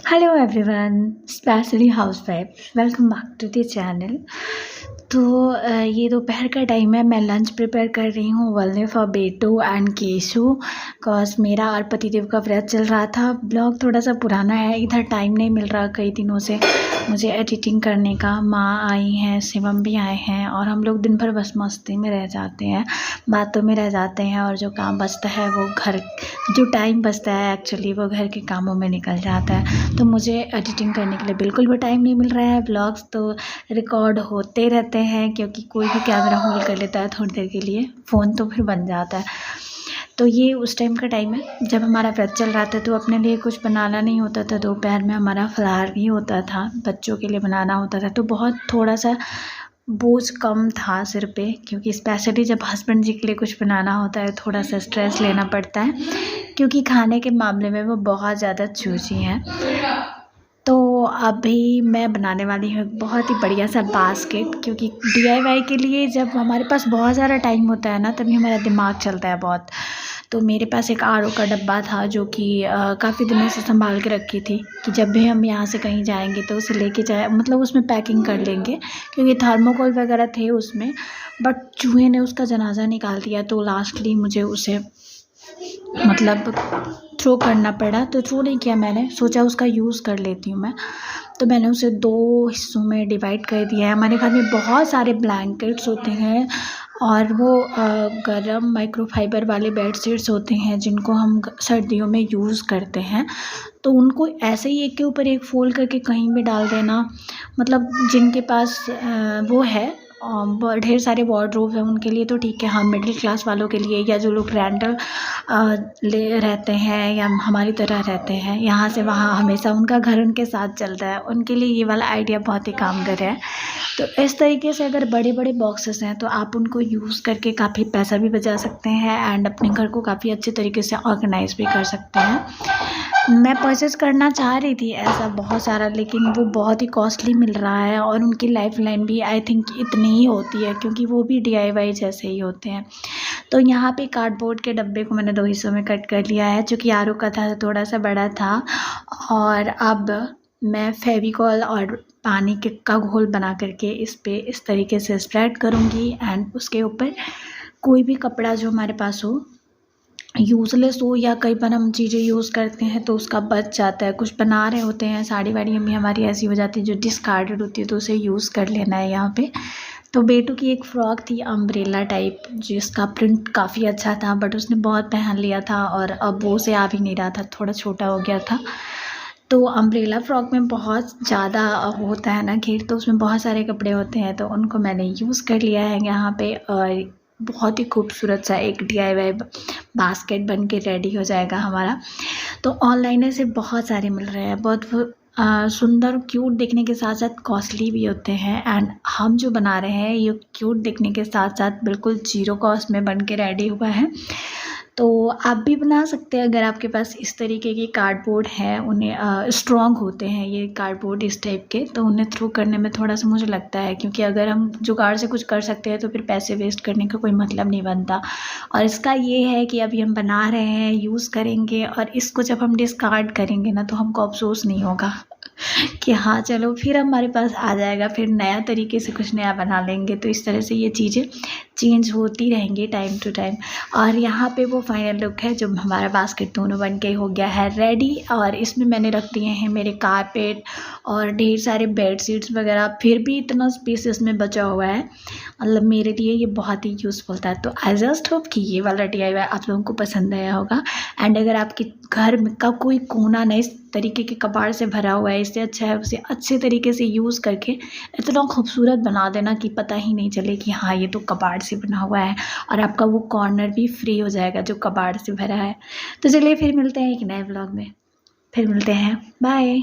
Hello everyone, specially housewife, welcome back to the channel. तो ये दोपहर का टाइम है। मैं लंच प्रिपेयर कर रही हूँ only for Betu and Keshu, cause मेरा और पतिदेव का व्रत चल रहा था। ब्लॉग थोड़ा सा पुराना है, इधर टाइम नहीं मिल रहा कई दिनों से मुझे एडिटिंग करने का। माँ आई हैं, शिवम भी आए हैं और हम लोग दिन भर बस मस्ती में रह जाते हैं, बातों में रह जाते हैं और जो काम बचता है वो जो टाइम बचता है एक्चुअली वो घर के कामों में निकल जाता है। तो मुझे एडिटिंग करने के लिए बिल्कुल भी टाइम नहीं मिल रहा है। व्लॉग्स तो रिकॉर्ड होते रहते हैं क्योंकि कोई भी कैमरा होल्ड कर लेता है थोड़ी देर के लिए, फ़ोन तो फिर बन जाता है। तो ये उस टाइम का टाइम है जब हमारा व्रत चल रहा था, तो अपने लिए कुछ बनाना नहीं होता था। दोपहर में हमारा फलाहार ही होता था, बच्चों के लिए बनाना होता था। तो बहुत थोड़ा सा बोझ कम था सिर पे, क्योंकि स्पेशली जब हस्बैंड जी के लिए कुछ बनाना होता है थोड़ा सा स्ट्रेस लेना पड़ता है, क्योंकि खाने के मामले में वो बहुत ज़्यादा चूज़ी हैं। तो अभी मैं बनाने वाली हूँ बहुत ही बढ़िया सा बास्केट, क्योंकि DIY के लिए जब हमारे पास बहुत ज़्यादा टाइम होता है ना, तभी हमारा दिमाग चलता है बहुत। तो मेरे पास एक RO का डब्बा था जो कि काफ़ी दिनों से संभाल के रखी थी कि जब भी हम यहाँ से कहीं जाएंगे तो उसे लेके जाए, मतलब उसमें पैकिंग कर लेंगे, क्योंकि थर्मोकोल वगैरह थे उसमें। बट चूहे ने उसका जनाजा निकाल दिया, तो लास्टली मुझे उसे मतलब थ्रो करना पड़ा। तो थ्रो नहीं किया, मैंने सोचा उसका यूज़ कर लेती हूँ मैं। तो मैंने उसे 2 हिस्सों में डिवाइड कर दिया है। हमारे घर में बहुत सारे ब्लैंकेट्स होते हैं और वो गर्म माइक्रोफाइबर वाले बेडशीट्स होते हैं जिनको हम सर्दियों में यूज़ करते हैं। तो उनको ऐसे ही एक के ऊपर एक फ़ोल्ड करके कहीं भी डाल देना, मतलब जिनके पास वो है ढेर सारे वार्डरोब हैं उनके लिए तो ठीक है। हाँ, मिडिल क्लास वालों के लिए या जो लोग रेंटल ले रहते हैं या हमारी तरह रहते हैं, यहाँ से वहाँ हमेशा उनका घर उनके साथ चलता है, उनके लिए ये वाला आइडिया बहुत ही कामगर है। तो इस तरीके से अगर बड़े बड़े बॉक्सेस हैं तो आप उनको यूज़ करके काफ़ी पैसा भी बचा सकते हैं एंड अपने घर को काफ़ी अच्छे तरीके से ऑर्गेनाइज भी कर सकते हैं। मैं परचेज़ करना चाह रही थी ऐसा बहुत सारा, लेकिन वो बहुत ही कॉस्टली मिल रहा है और उनकी लाइफ लाइन भी आई थिंक इतनी ही होती है, क्योंकि वो भी DIY जैसे ही होते हैं। तो यहाँ पे कार्डबोर्ड के डब्बे को मैंने 2 हिस्सों में कट कर लिया है, चूँकि RO का था थोड़ा सा बड़ा था। और अब मैं फेविकॉल और पानी का घोल बना करके इस पे इस तरीके से स्प्रेड करूँगी एंड उसके ऊपर कोई भी कपड़ा जो हमारे पास हो, यूज़लेस हो, या कई बार हम चीज़ें यूज़ करते हैं तो उसका बच जाता है, कुछ बना रहे होते हैं, साड़ी वाड़ी भी हमारी ऐसी हो जाती है जो डिस्कार्डेड होती है, तो उसे यूज़ कर लेना है यहाँ पे। तो बेटू की एक फ़्रॉक थी अम्ब्रेला टाइप, जिसका प्रिंट काफ़ी अच्छा था, बट उसने बहुत पहन लिया था और अब वो उसे आ भी नहीं रहा था, थोड़ा छोटा हो गया था। तो अम्ब्रेला फ़्रॉक में बहुत ज़्यादा होता है ना घेर, तो उसमें बहुत सारे कपड़े होते हैं, तो उनको मैंने यूज़ कर लिया है यहाँ पे और बहुत ही खूबसूरत सा एक DIY बास्केट बन के रेडी हो जाएगा हमारा। तो ऑनलाइन ऐसे बहुत सारे मिल रहे हैं, बहुत सुंदर क्यूट दिखने के साथ साथ कॉस्टली भी होते हैं एंड हम जो बना रहे हैं ये क्यूट दिखने के साथ साथ बिल्कुल ज़ीरो कॉस्ट में बन के रेडी हुआ है। तो आप भी बना सकते हैं अगर आपके पास इस तरीके के कार्डबोर्ड हैं। उन्हें स्ट्रॉन्ग होते हैं ये कार्डबोर्ड इस टाइप के, तो उन्हें थ्रो करने में थोड़ा सा मुझे लगता है, क्योंकि अगर हम जुगाड़ से कुछ कर सकते हैं तो फिर पैसे वेस्ट करने का कोई मतलब नहीं बनता। और इसका ये है कि अभी हम बना रहे हैं, यूज़ करेंगे और इसको जब हम डिस्कार्ड करेंगे ना तो हमको अफसोस नहीं होगा कि हाँ चलो फिर हमारे पास आ जाएगा, फिर नया तरीके से कुछ नया बना लेंगे। तो इस तरह से ये चीज़ें चेंज होती रहेंगी टाइम टू टाइम। और यहाँ पे वो फाइनल लुक है जो हमारा बास्केट दोनों बन के हो गया है रेडी। और इसमें मैंने रख दिए हैं मेरे कारपेट और ढेर सारे बेडशीट्स वगैरह, फिर भी इतना स्पेस इसमें बचा हुआ है, मतलब मेरे लिए ये बहुत ही यूज़फुल था। तो आई जस्ट होप कि ये वाला DIY आप लोगों को पसंद आया होगा। एंड अगर आपके घर में का कोई कोना ना इस तरीके के कबाड़ से भरा हुआ है, इससे अच्छा है उसे अच्छे तरीके से यूज़ करके इतना खूबसूरत बना देना कि पता ही नहीं चले कि हाँ ये तो कबाड़ से बना हुआ है, और आपका वो कॉर्नर भी फ्री हो जाएगा जो कबाड़ से भरा है। तो चलिए फिर मिलते हैं एक नए व्लॉग में, फिर मिलते हैं, बाय।